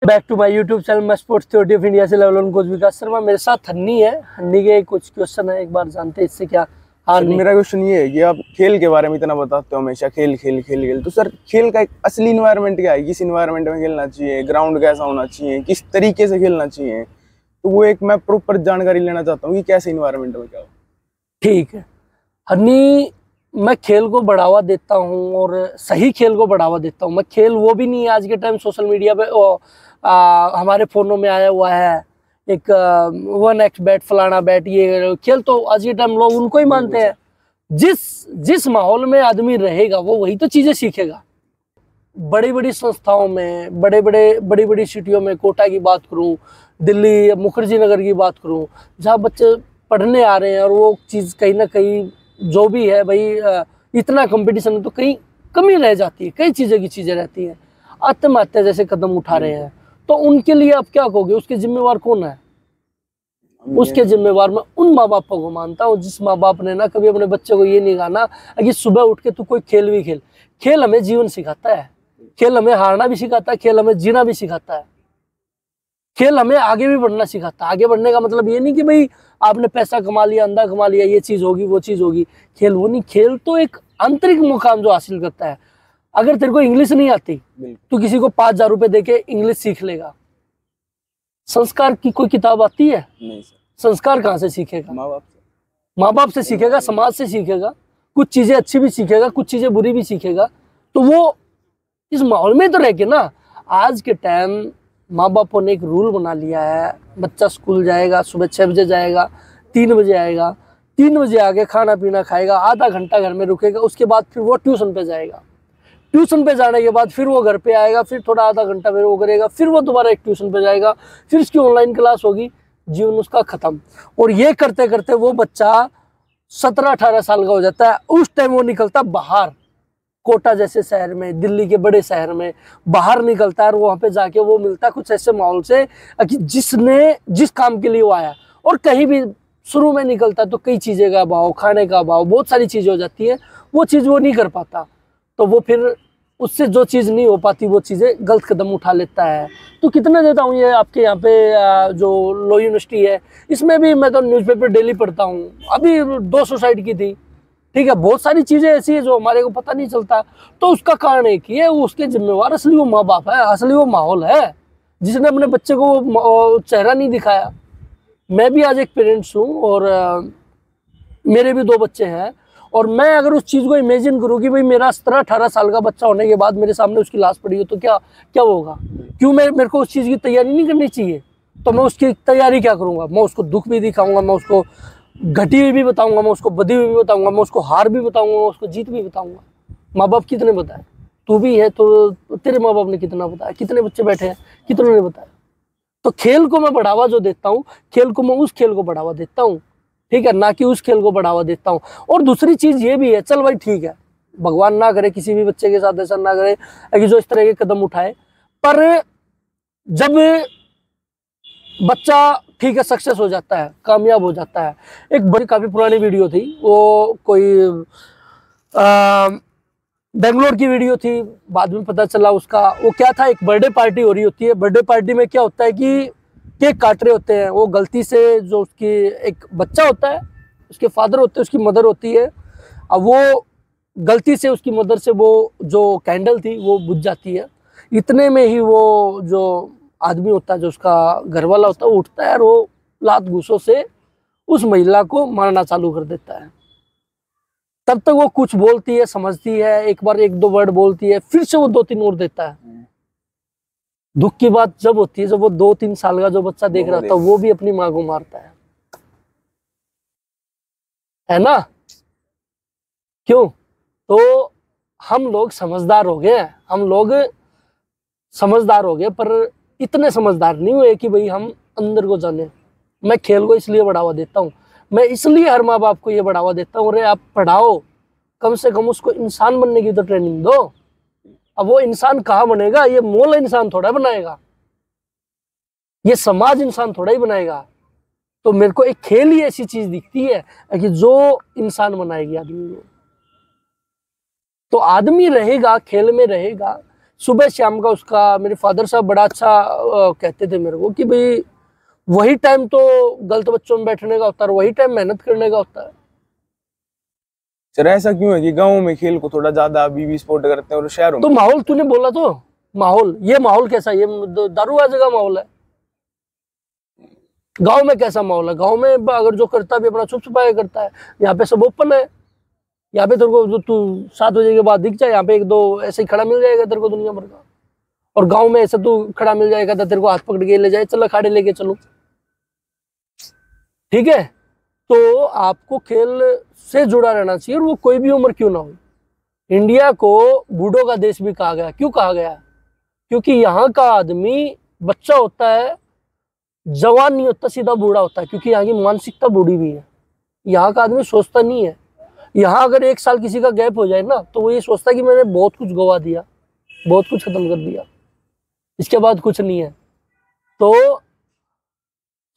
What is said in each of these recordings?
Back to my YouTube channel मैं sports theory of India से level 1 coach Vikas Sharma. मेरे साथ हन्नी है। हन्नी के कुछ क्वेश्चन है, एक बार जानते हैं इससे क्या। हाँ, मेरा क्वेश्चन ये है कि आप खेल के बारे में इतना बताते हो हमेशा, खेल खेल खेल खेल, तो सर खेल का एक असली इन्वायरमेंट क्या है? किस इन्वायरमेंट में खेलना चाहिए, ग्राउंड कैसा होना चाहिए, किस तरीके से खेलना चाहिए, तो वो एक मैं प्रॉपर जानकारी लेना चाहता हूँ कि कैसे इन्वायरमेंट में क्या हो। ठीक है हन्नी, मैं खेल को बढ़ावा देता हूँ और सही खेल को बढ़ावा देता हूँ। मैं खेल वो भी नहीं है आज के टाइम सोशल मीडिया पे हमारे फोनों में आया हुआ है एक 1x बैट फलाना बैट, ये खेल तो आज के टाइम लोग उनको ही मानते हैं। जिस माहौल में आदमी रहेगा वो वही तो चीजें सीखेगा। बड़ी बड़ी संस्थाओं में, बड़ी बड़ी सिटियों में, कोटा की बात करूं, दिल्ली मुखर्जी नगर की बात करूं, जहाँ बच्चे पढ़ने आ रहे हैं और वो चीज़ कहीं ना कहीं जो भी है भाई, इतना कंपटीशन है तो कहीं कमी रह जाती है, कई चीज़ें रहती हैं। आत्महत्या जैसे कदम उठा रहे हैं तो उनके लिए आप क्या कहोगे? उसके जिम्मेवार कौन है? उसके जिम्मेवार मैं उन माँ बापों को मानता हूँ जिस माँ बाप ने ना कभी अपने बच्चे को ये नहीं कहा कि सुबह उठ के तू कोई खेल भी खेल। खेल हमें जीवन सिखाता है, खेल हमें हारना भी सिखाता है, खेल हमें जीना भी सिखाता है, खेल हमें आगे भी बढ़ना सिखाता है। आगे बढ़ने का मतलब ये नहीं कि भाई आपने पैसा कमा लिया, अंधा कमा लिया, ये चीज होगी वो चीज होगी। खेल वो नहीं, खेल तो एक आंतरिक मुकाम जो हासिल करता है। अगर तेरे को इंग्लिश नहीं आती तो किसी को 5,000 रुपए देके इंग्लिश सीख लेगा। संस्कार की कोई किताब आती है? नहीं सर। संस्कार कहाँ से सीखेगा? माँ बाप से सीखेगा, समाज से सीखेगा। कुछ चीजें अच्छी भी सीखेगा, कुछ चीजें बुरी भी सीखेगा। तो वो इस माहौल में तो रह के ना। आज के टाइम माँ बापों ने एक रूल बना लिया है, बच्चा स्कूल जाएगा, सुबह 6 बजे जाएगा, 3 बजे आएगा, 3 बजे आके खाना पीना खाएगा, आधा घंटा घर में रुकेगा, उसके बाद फिर वो ट्यूशन पे जाएगा। ट्यूशन पे जाने के बाद फिर वो घर पे आएगा, फिर थोड़ा आधा घंटा फिर वो करेगा, फिर वो दोबारा एक ट्यूशन पे जाएगा, फिर उसकी ऑनलाइन क्लास होगी, जीवन उसका खत्म। और ये करते करते वो बच्चा 17-18 साल का हो जाता है। उस टाइम वो निकलता बाहर, कोटा जैसे शहर में, दिल्ली के बड़े शहर में बाहर निकलता है और वहां पे जाके वो मिलता है कुछ ऐसे माहौल से कि जिस काम के लिए वो आया। और कहीं भी शुरू में निकलता है तो कई चीजें का अभाव, खाने का अभाव, बहुत सारी चीजें हो जाती है, वो चीज वो नहीं कर पाता। तो वो फिर उससे जो चीज नहीं हो पाती वो चीजें गलत कदम उठा लेता है। तो कितना देता हूँ ये आपके यहाँ पे जो लो यूनिवर्सिटी है, इसमें भी मैं तो न्यूज़पेपर डेली पढ़ता हूँ। अभी 2 सुसाइड की थी, ठीक है। बहुत सारी चीजें ऐसी है जो हमारे को पता नहीं चलता। तो उसका कारण एक ही है, उसके जिम्मेवार असली वो माँ बाप है, असली वो माहौल है जिसने अपने बच्चे को चेहरा नहीं दिखाया। मैं भी आज एक पेरेंट्स हूँ और मेरे भी 2 बच्चे हैं। और मैं अगर उस चीज को इमेजिन करूँ कि भाई मेरा 17-18 साल का बच्चा होने के बाद मेरे सामने उसकी लाश पड़ी हो तो क्या क्या होगा? क्यों मेरे को उस चीज की तैयारी नहीं करनी चाहिए? तो मैं उसकी तैयारी क्या करूंगा? मैं उसको दुख भी दिखाऊंगा, मैं उसको घटी हुई भी बताऊंगा, मैं उसको बदी हुई भी बताऊंगा, मैं उसको हार भी बताऊंगा, मैं उसको जीत भी बताऊंगा। माँ बाप कितने बताए? तू भी है तो तेरे माँ बाप ने कितना बताया? कितने बच्चे बैठे हैं, कितनों ने बताया? तो खेल को मैं बढ़ावा जो देता हूँ, खेल को मैं उस खेल को बढ़ावा देता हूँ, ठीक है, ना कि उस खेल को बढ़ावा देता हूँ। और दूसरी चीज ये भी है, चल भाई ठीक है, भगवान ना करे किसी भी बच्चे के साथ ऐसा ना करे कि जो इस तरह के कदम उठाए। पर जब बच्चा ठीक है सक्सेस हो जाता है, कामयाब हो जाता है। एक बड़ी काफी पुरानी वीडियो थी, वो कोई बेंगलोर की वीडियो थी, बाद में पता चला उसका वो क्या था। एक बर्थडे पार्टी हो रही होती है, बर्थडे पार्टी में क्या होता है कि केक काट रहे होते हैं। वो गलती से जो उसकी एक बच्चा होता है, उसके फादर होते हैं, उसकी मदर होती है, अब वो गलती से उसकी मदर से वो जो कैंडल थी वो बुझ जाती है। इतने में ही वो जो आदमी होता है, जो उसका घर वाला होता है, वो उठता है और वो लात घूसों से उस महिला को मारना चालू कर देता है। तब तक वो कुछ बोलती है, समझती है, एक बार 1-2 वर्ड बोलती है, फिर से वो 2-3 और देता है। दुख की बात जब होती है जब वो 2-3 साल का जो बच्चा देख रहा था वो भी अपनी माँ को मारता है ना? क्यों? तो हम लोग समझदार हो गए, हम लोग समझदार हो गए, पर इतने समझदार नहीं हुए कि भाई हम अंदर को जाने। मैं खेल को इसलिए बढ़ावा देता हूँ, मैं इसलिए हर माँ बाप को ये बढ़ावा देता हूँ, अरे आप पढ़ाओ, कम से कम उसको इंसान बनने की तो ट्रेनिंग दो। अब वो इंसान कहाँ बनेगा? ये मोल इंसान थोड़ा बनाएगा, ये समाज इंसान थोड़ा ही बनाएगा। तो मेरे को एक खेल ही ऐसी चीज दिखती है कि जो इंसान बनाएगी आदमी को। तो आदमी रहेगा, खेल में रहेगा, सुबह शाम का उसका, मेरे फादर साहब बड़ा अच्छा कहते थे मेरे को कि भाई वही टाइम तो गलत बच्चों में बैठने का होता है, वही टाइम मेहनत करने का होता है। सर ऐसा क्यों है कि गाँव में खेल को थोड़ा ज्यादा अभी भी सपोर्ट करते हैं और शहरों तो में? माहौल तूने बोला तो, माहौल, ये माहौल कैसा, ये दारूबाजी का माहौल है। गांव में कैसा माहौल है? गांव में अगर जो करता भी अपना छुप छुपा के करता है। यहाँ पे सब ओपन है। यहाँ पे तेरे को जो तू 7 बजे के बाद दिख जाए, यहाँ पे 1-2 ऐसे ही खड़ा मिल जाएगा तेरे को दुनिया भर का। और गांव में ऐसे तू खड़ा मिल जाएगा तो तेरे को हाथ पकड़ के ले जाए, चल अखाड़े लेके चलो, ठीक है। तो आपको खेल से जुड़ा रहना चाहिए, और वो कोई भी उम्र क्यों ना हो। इंडिया को बूढ़ों का देश भी कहा गया। क्यों कहा गया? क्योंकि यहाँ का आदमी बच्चा होता है, जवान नहीं होता, सीधा बूढ़ा होता है, क्योंकि यहाँ की मानसिकता बूढ़ी भी है। यहाँ का आदमी सोचता नहीं है। यहाँ अगर 1 साल किसी का गैप हो जाए ना, तो वो ये सोचता है कि मैंने बहुत कुछ गवा दिया, बहुत कुछ खत्म कर दिया, इसके बाद कुछ नहीं है। तो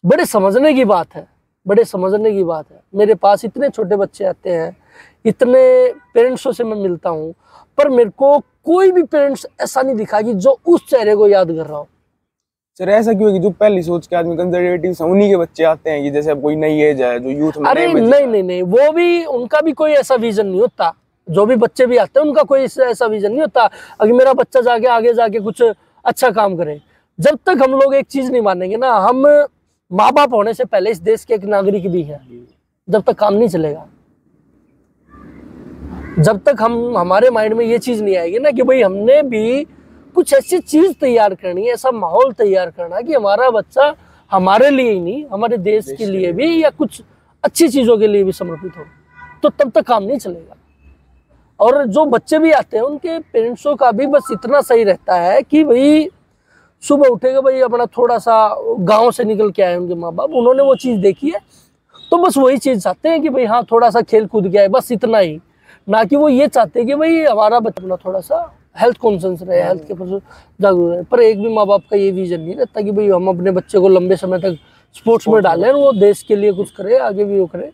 बड़े समझने की बात है, बड़े समझने की बात है। मेरे पास इतने छोटे बच्चे आते हैं, इतने पेरेंट्सों से मैं मिलता हूँ, पर मेरे को कोई भी पेरेंट्स ऐसा नहीं दिखा कि जो उस चेहरे को याद कर रहा हो। सर ऐसा क्यों है कि जो पहली सोच के आदमी कंजर्वेटिव है, उन्हीं के बच्चे आते हैं कि जैसे अब कोई नई एज है जो यूथ में? अरे नहीं, वो भी, उनका भी कोई ऐसा विजन नहीं होता। जो भी बच्चे भी आते हैं उनका कोई ऐसा विजन नहीं होता अगर मेरा बच्चा जाके आगे जाके कुछ अच्छा काम करे। जब तक हम लोग एक चीज नहीं मानेंगे ना, हम माँ बाप होने से पहले इस देश के एक नागरिक भी है, जब तक काम नहीं चलेगा। जब तक हमारे माइंड में ये चीज नहीं आएगी ना कि भाई हमने भी कुछ ऐसी चीज तैयार करनी है, ऐसा माहौल तैयार करना कि हमारा बच्चा हमारे लिए ही नहीं, हमारे देश के लिए भी या कुछ अच्छी चीजों के लिए भी समर्पित हो, तो तब तक काम नहीं चलेगा। और जो बच्चे भी आते हैं उनके पेरेंट्सों का भी बस इतना सही रहता है कि भाई सुबह उठेगा, भाई अपना थोड़ा सा गांव से निकल के आए उनके माँ बाप, उन्होंने वो चीज देखी है, तो बस वही चीज चाहते हैं कि भाई हाँ थोड़ा सा खेल कूद गया है, बस इतना ही। ना कि वो ये चाहते हैं कि भाई हमारा बच्चा अपना थोड़ा सा हेल्थ कॉन्शियस रहे, हेल्थ के प्रति जागरूक रहे। पर एक भी माँ बाप का ये विजन नहीं रहता कि भाई हम अपने बच्चे को लंबे समय तक स्पोर्ट्स में डालें, वो देश के लिए कुछ करे, आगे भी वो करे,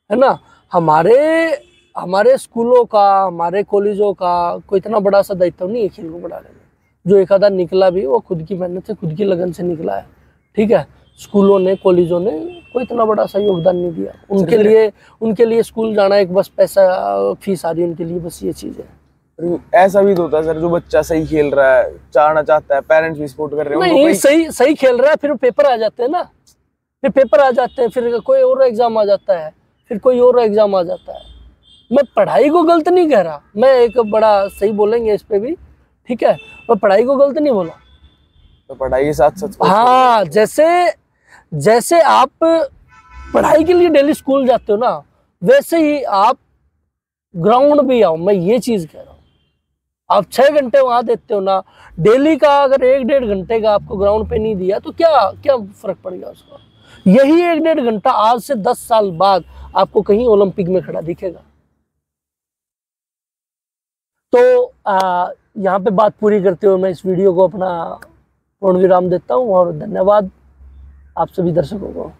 है ना। हमारे स्कूलों का, हमारे कॉलेजों का कोई इतना बड़ा सा दायित्व नहीं है खेल को बढ़ाने में। जो एक आधा निकला भी वो खुद की मेहनत से, खुद की लगन से निकला है, ठीक है। स्कूलों ने, कॉलेजों ने कोई इतना बड़ा सा योगदान नहीं दिया। उनके लिए स्कूल जाना एक बस पैसा, फीस आ रही है उनके लिए, बस ये चीज है। ऐसा भी तो होता है सर, जो बच्चा सही खेल रहा है, चाहना चाहता है, पेरेंट्स भी सपोर्ट कर रहे हैं, नहीं, सही खेल रहा है, फिर पेपर आ जाते हैं ना, फिर पेपर आ जाते हैं, फिर कोई और एग्जाम आ जाता है, फिर कोई और एग्जाम आ जाता है। मैं पढ़ाई को गलत नहीं कह रहा, मैं एक बड़ा सही बोलेंगे इस पे भी, ठीक है, मैं पढ़ाई को गलत नहीं बोला। तो पढ़ाई के साथ साथ, हाँ, जैसे आप पढ़ाई के लिए डेली स्कूल जाते हो ना, वैसे ही आप ग्राउंड भी आओ। मैं ये चीज कह रहा हूँ, आप 6 घंटे वहां देते हो ना डेली का, अगर 1-1.5 घंटे का आपको ग्राउंड पे नहीं दिया तो क्या फर्क पड़ गया उसका? यही 1-1.5 घंटा आज से 10 साल बाद आपको कहीं ओलंपिक में खड़ा दिखेगा। तो यहाँ पे बात पूरी करते हुए मैं इस वीडियो को अपना पूर्ण विराम देता हूँ, और धन्यवाद आप सभी दर्शकों को।